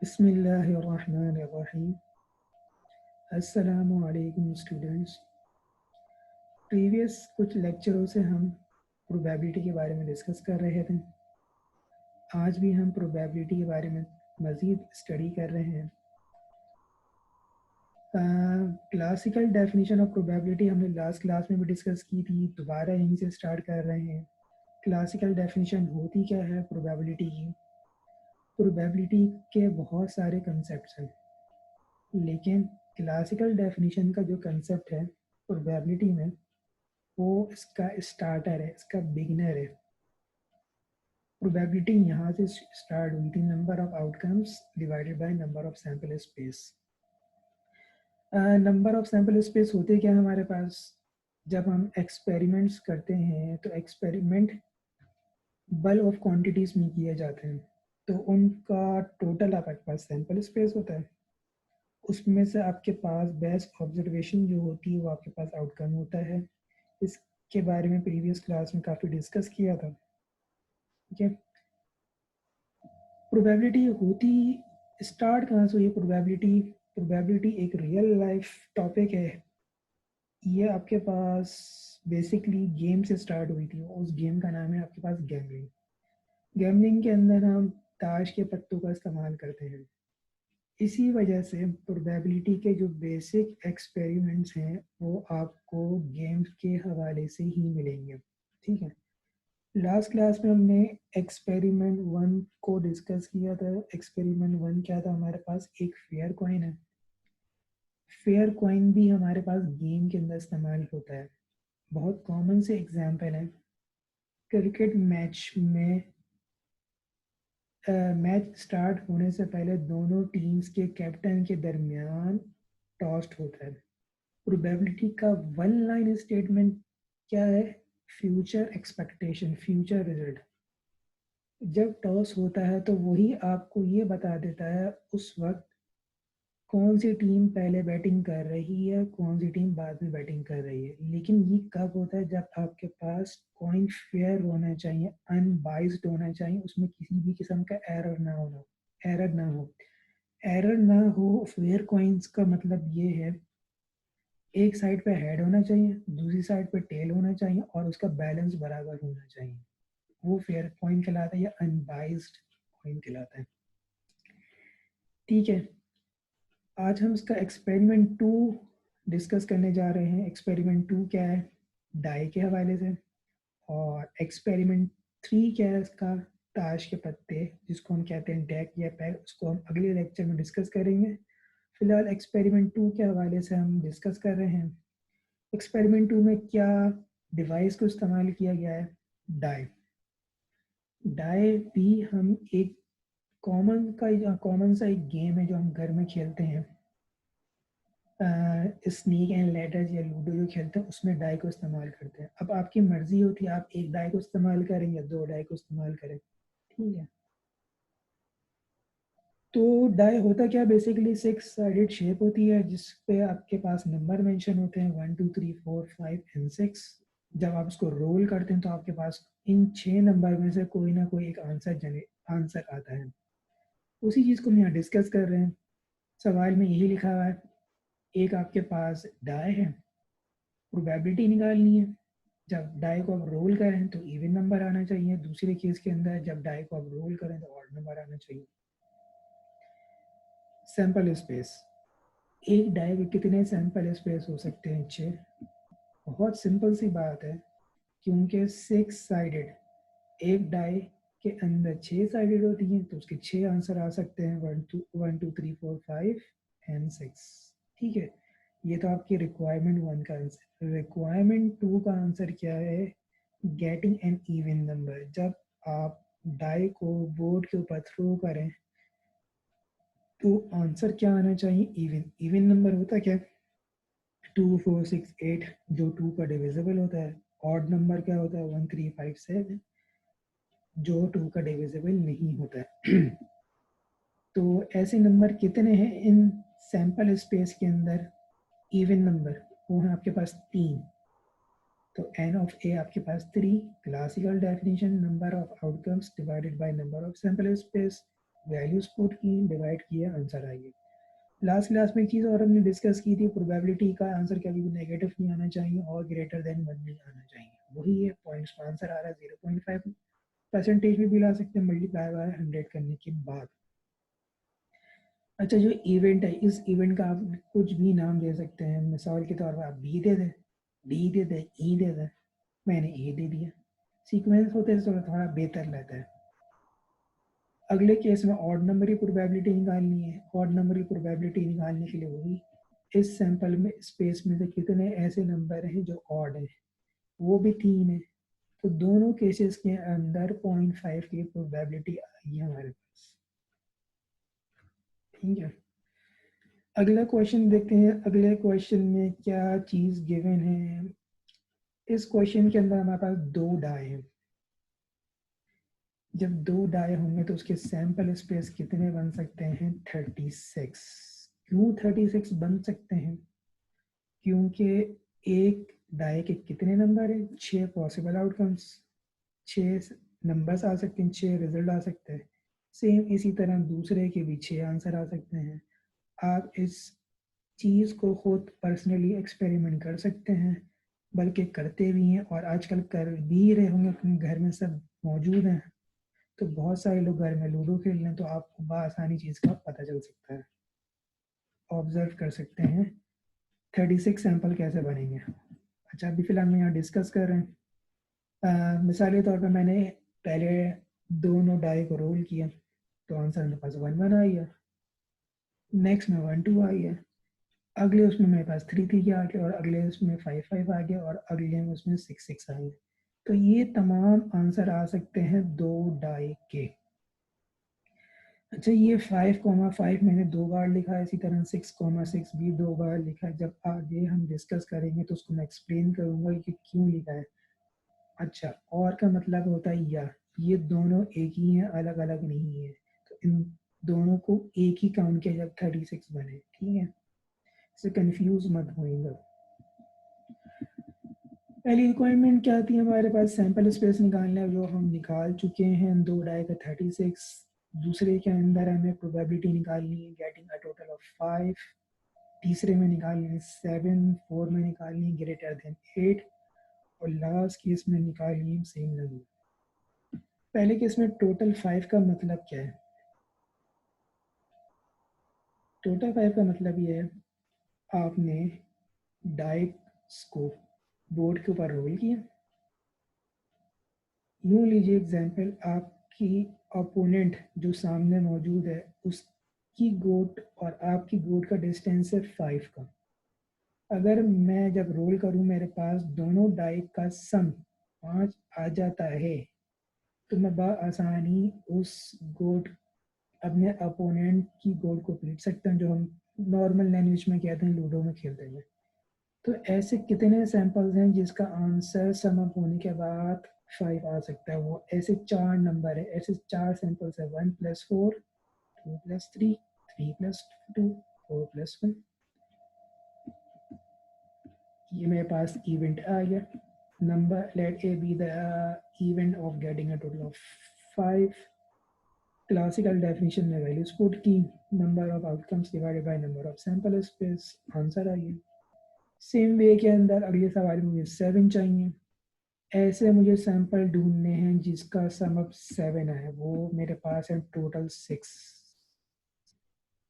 बिस्मिल्लाहिर्रहमानिर्रहीम। अस्सलामु अलैकुम स्टूडेंट्स। प्रीवियस कुछ लेक्चरों से हम प्रोबेबिलिटी के बारे में डिस्कस कर रहे थे। आज भी हम प्रोबेबिलिटी के बारे में मज़ीद स्टडी कर रहे हैं। क्लासिकल डेफिनेशन ऑफ प्रोबेबिलिटी हमने लास्ट क्लास में भी डिस्कस की थी, दोबारा यहीं से स्टार्ट कर रहे हैं। क्लासिकल डेफिनेशन होती क्या है प्रोबेबिलिटी की? प्रोबेबिलिटी के बहुत सारे कंसेप्ट हैं, लेकिन क्लासिकल डेफिनेशन का जो कंसेप्ट है प्रोबेबिलिटी में, वो इसका स्टार्टर है, इसका बिगिनर है। प्रोबेबिलिटी यहाँ से स्टार्ट हुई थी, number of outcomes divided by number of sample space. Number of sample space होते क्या हमारे पास? जब हम एक्सपेरिमेंट्स करते हैं तो एक्सपेरिमेंट बल्क ऑफ क्वांटिटीज में किए जाते हैं, तो उनका टोटल आपके पास सैंपल स्पेस होता है। उसमें से आपके पास बेस्ट ऑब्जर्वेशन जो होती है वो आपके पास आउटकम होता है। इसके बारे में प्रीवियस क्लास में काफ़ी डिस्कस किया था। ठीक है, प्रोबेबिलिटी होती स्टार्ट कहाँ से हुई? प्रोबेबिलिटी एक रियल लाइफ टॉपिक है। ये आपके पास बेसिकली गेम से स्टार्ट हुई थी। उस गेम का नाम है आपके पास गैमलिंग। गैमलिंग के अंदर हम ताश के पत्तों का इस्तेमाल करते हैं। इसी वजह से प्रोबेबिलिटी के जो बेसिक एक्सपेरिमेंट्स हैं वो आपको गेम्स के हवाले से ही मिलेंगे। ठीक है, लास्ट क्लास में हमने एक्सपेरिमेंट 1 को डिस्कस किया था। एक्सपेरिमेंट 1 क्या था? हमारे पास एक फेयर कॉइन है। फेयर कॉइन भी हमारे पास गेम के अंदर इस्तेमाल होता है। बहुत कॉमन से एग्जांपल है, क्रिकेट मैच में मैच स्टार्ट होने से पहले दोनों टीम्स के कैप्टन के दरमियान टॉस होता है। प्रोबेबिलिटी का वन लाइन स्टेटमेंट क्या है? Future expectation, future result. जब टॉस होता है तो वही आपको ये बता देता है उस वक्त कौन सी टीम पहले बैटिंग कर रही है, कौन सी टीम बाद में बैटिंग कर रही है। लेकिन ये कब होता है? जब आपके पास कॉइन फेयर होना चाहिए, अनबाइस्ड होना चाहिए, उसमें किसी भी किस्म का एरर ना हो। एरर ना हो फेयर कॉइन्स का मतलब ये है, एक साइड पे हेड होना चाहिए, दूसरी साइड पे टेल होना चाहिए और उसका बैलेंस बराबर होना चाहिए। वो फेयर कॉइन कहलाता है या अनबाइस्ड कॉइन कहलाता है। ठीक है, आज हम इसका एक्सपेरिमेंट 2 डिस्कस करने जा रहे हैं। एक्सपेरिमेंट 2 क्या है? डाई के हवाले से। और एक्सपेरिमेंट 3 क्या है? इसका ताश के पत्ते, जिसको हम कहते हैं डेक या पैक, उसको हम अगले लेक्चर में डिस्कस करेंगे। फिलहाल एक्सपेरिमेंट 2 के हवाले से हम डिस्कस कर रहे हैं। एक्सपेरिमेंट 2 में क्या डिवाइस को इस्तेमाल किया गया है? डाई। डाई भी हम एक कॉमन सा एक गेम है जो हम घर में खेलते हैं, स्नेक एंड लैडर या लूडो जो खेलते हैं, उसमें डाई को इस्तेमाल करते हैं। अब आपकी मर्जी होती है, आप एक डाई को इस्तेमाल करें या 2 डाई को इस्तेमाल करें। ठीक है, तो डाई होता क्या? बेसिकली 6 साइडेड शेप होती है जिसपे आपके पास नंबर मेंशन होते हैं 1 2 3 4 5 एंड 6। जब आप उसको रोल करते हैं तो आपके पास इन 6 नंबर में से कोई ना कोई एक आंसर आता है। उसी चीज़ को हम यहाँ डिस्कस कर रहे हैं। सवाल में यही लिखा हुआ है, एक आपके पास डाई है, प्रोबेबिलिटी निकालनी है। जब डाई को आप रोल करें तो इवन नंबर आना चाहिए। दूसरे केस के अंदर जब डाई को आप रोल करें तो ऑड नंबर आना चाहिए। सैंपल स्पेस, एक डाई के कितने सैंपल स्पेस हो सकते हैं? 6। बहुत सिंपल सी बात है, क्योंकि 6 साइडेड, एक डाई के अंदर 6 साइडेड होती हैं तो उसके 6 आंसर आ सकते हैं, 1 2 3 4 5 एंड 6। ठीक है, ये तो आपकी रिक्वायरमेंट 1 का आंसर। रिक्वायरमेंट 2 का आंसर क्या है? Getting an even number. जब आप डाई को बोर्ड के ऊपर थ्रो करें तो आंसर क्या आना चाहिए? इवन। इवन नंबर होता क्या? 2 4 6 8, जो 2 का डिविजिबल होता है। ऑड नंबर क्या होता है? 1 3 5 7, जो 2 का डिविजिबल नहीं होता है। तो ऐसे नंबर कितने हैं इन सैंपल स्पेस के अंदर? इवन नंबर वो है आपके पास 3। तो n ऑफ a आपके पास 3। Classical definition, number of outcomes divided by number of sample space. Values put की, डिवाइड किया, आंसर आ गया। लास्ट क्लास में एक चीज़ और हमने डिस्कस की थी, प्रोबेबिलिटी का आंसर कभी भी नेगेटिव नहीं आना चाहिए और ग्रेटर देन 1 नहीं आना चाहिए। वही है पॉइंट्स का आंसर आ रहा है 0.5% भी ला सकते हैं मल्टीप्लाई बाय 100 करने के बाद। अच्छा, जो इवेंट है, इस इवेंट का आप कुछ भी नाम दे सकते हैं। मिसाल के तौर पर आप बी दे दें, डी दे दें, ई दे दें, मैंने ए दे दिया। सीक्वेंस होते तो थोड़ा बेहतर रहता है। अगले केस में ऑड नंबर की प्रोबेबिलिटी निकालनी है। ऑड नंबर की प्रोबेबिलिटी निकालने के लिए वही इस सैंपल में स्पेस में से कितने ऐसे नंबर हैं जो ऑड है, वो भी 3 है। तो दोनों केसेस के अंदर 0.5 की प्रोबेबिलिटी आई है हमारे पास। ठीक है, अगला क्वेश्चन देखते हैं। अगले क्वेश्चन में क्या चीज गिवन है। इस क्वेश्चन के अंदर हमारे पास 2 डाई हैं। जब 2 डाई होंगे तो उसके सैंपल स्पेस कितने बन सकते हैं? 36। क्यों 36 बन सकते हैं? क्योंकि एक डाई के कितने नंबर है? 6 पॉसिबल आउटकम्स, 6 नंबर्स आ सकते हैं, 6 रिजल्ट आ सकते हैं। सेम इसी तरह दूसरे के भी 6 आंसर आ सकते हैं। आप इस चीज़ को खुद पर्सनली एक्सपेरिमेंट कर सकते हैं, बल्कि करते भी हैं और आजकल कर भी रहे होंगे क्योंकि घर में सब मौजूद हैं। तो बहुत सारे लोग घर में लूडो खेल रहे हैं, तो आपको बआसानी चीज़ का पता चल सकता है, ऑब्जर्व कर सकते हैं 36 सैंपल कैसे बनेंगे। अच्छा, अभी फिलहाल हम यहाँ डिस्कस कर रहे हैं। मिसाल के तौर पर मैंने पहले दोनों डाई को रोल किया तो आंसर मेरे पास 1 1 आई है। नेक्स्ट में 1 2 आई है। अगले उसमें मेरे पास 3 3 आ गया और अगले उसमें 5 5 आ गया और अगले में उसमें 6 6 आ गया। तो ये तमाम आंसर आ सकते हैं 2 डाई के। अच्छा, ये 5,5 मैंने 2 बार लिखा है, इसी तरह 6,6 भी 2 बार लिखा है। जब आगे हम डिस्कस करेंगे तो उसको मैं एक्सप्लेन करूंगा कि क्यों लिखा है। अच्छा, और का मतलब होता है या, ये दोनों एक ही हैं, अलग अलग नहीं है। तो इन दोनों को एक ही काउंट किया जब 36 बने। ठीक है, इससे कंफ्यूज मत होइएगा। पहली रिक्वायरमेंट क्या आती है हमारे पास? सैंपल स्पेस निकालना है, जो हम निकाल चुके हैं। 2 डाई का 36। दूसरे के अंदर हमें प्रोबेबिलिटी निकालनी है गेटिंग अ टोटल ऑफ 5। तीसरे में निकालनी है 7। 4 में निकालनी है ग्रेटर देन 8 और लास्ट केस में निकालनी है सेम नंबर। पहले केस में टोटल 5 का मतलब क्या है? टोटल 5 का मतलब ये है, आपने डाइस को बोर्ड के ऊपर रोल किया। यूँ लीजिए एग्जाम्पल, आपकी अपोनेंट जो सामने मौजूद है उसकी गोट और आपकी गोट का डिस्टेंस है 5 का। अगर मैं जब रोल करूं मेरे पास दोनों डाई का सम 5 आ जाता है तो मैं बआसानी उस गोट, अपने अपोनेंट की गोट को पीट सकता हूं, जो हम नॉर्मल लैंग्वेज में कहते हैं लूडो में खेलते हैं। तो ऐसे कितने सैंपल्स हैं जिसका आंसर सम अप होने के बाद 5 आ सकता है? वो ऐसे 4 नंबर है, ऐसे 4 सैंपल्स है। 1 + 4, 2 + 3, 3 + 2, 4 + 1। ये मेरे पास इवेंट आ गया। Number let A be the event of getting a total of 5। Classical definition में वैल्यूज पुट की, number of outcomes divided by number of sample space, answer आ गया। सेम वे के अंदर अगले सवाल में मुझे 7 चाहिए। ऐसे मुझे सैंपल ढूंढने हैं जिसका सम अप 7 है, वो मेरे पास है टोटल 6।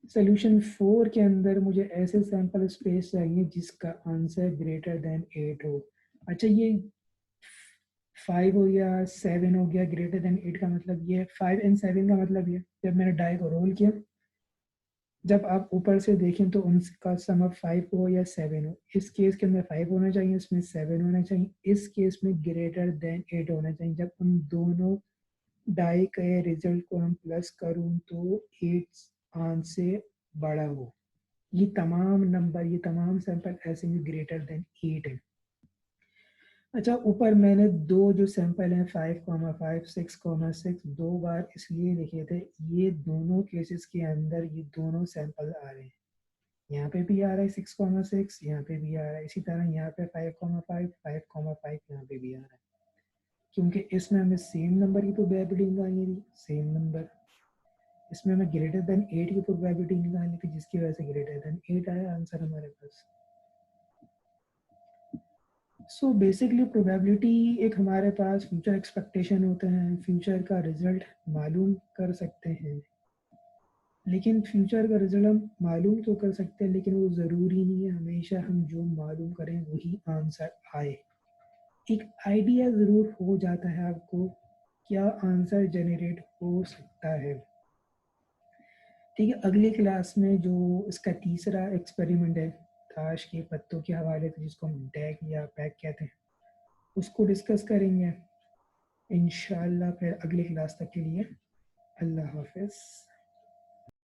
सोल्यूशन 4 के अंदर मुझे ऐसे सैंपल स्पेस चाहिए जिसका आंसर ग्रेटर देन 8 हो। अच्छा, ये 5 हो गया, 7 हो गया, ग्रेटर देन 8 का मतलब ये 5 एंड 7 का मतलब ये, जब मैंने डाई को रोल किया, जब आप ऊपर से देखें तो उनका सम अप 5 हो या 7 हो। इस केस के अंदर 5 होना चाहिए, इसमें 7 होना चाहिए, इस केस में ग्रेटर देन 8 होना चाहिए। जब उन दोनों डाई के रिजल्ट को हम प्लस करूँ तो 8 आंसर से बड़ा हो। ये तमाम नंबर, ये तमाम सैंपल ऐसे में ग्रेटर देन 8 है। अच्छा, ऊपर मैंने दो जो सैंपल हैं 5,5, 6,6 दो बार इसलिए लिखे थे, ये दोनों केसेस के अंदर ये दोनों सैंपल आ रहे हैं। यहाँ पे भी आ रहा है 6,6, यहाँ पे भी आ रहा है। इसी तरह यहाँ पे 5,5, 5,5 यहाँ पे भी आ रहा है, क्योंकि इसमें हमें सेम नंबर की प्रोबेबिलिटी निकालनी थी। सेम नंबर इसमें हमें ग्रेटर देन 8 की प्रोबेबिलिटी निकालनी थी, जिसकी वजह से ग्रेटर देन 8 आया आंसर हमारे पास। सो बेसिकली प्रोबेबिलिटी एक हमारे पास फ्यूचर एक्सपेक्टेशन होते हैं, फ्यूचर का रिजल्ट मालूम कर सकते हैं, लेकिन फ्यूचर का रिजल्ट हम मालूम तो कर सकते हैं, लेकिन वो ज़रूरी नहीं है हमेशा हम जो मालूम करें वही आंसर आए। एक आइडिया ज़रूर हो जाता है आपको क्या आंसर जनरेट हो सकता है। ठीक है, अगली क्लास में जो इसका तीसरा एक्सपेरिमेंट है ताश के पत्तों के हवाले से, जिसको हम डेक या पैक कहते हैं, उसको डिस्कस करेंगे इंशाल्लाह। फिर अगली क्लास तक के लिए अल्लाह हाफिज़।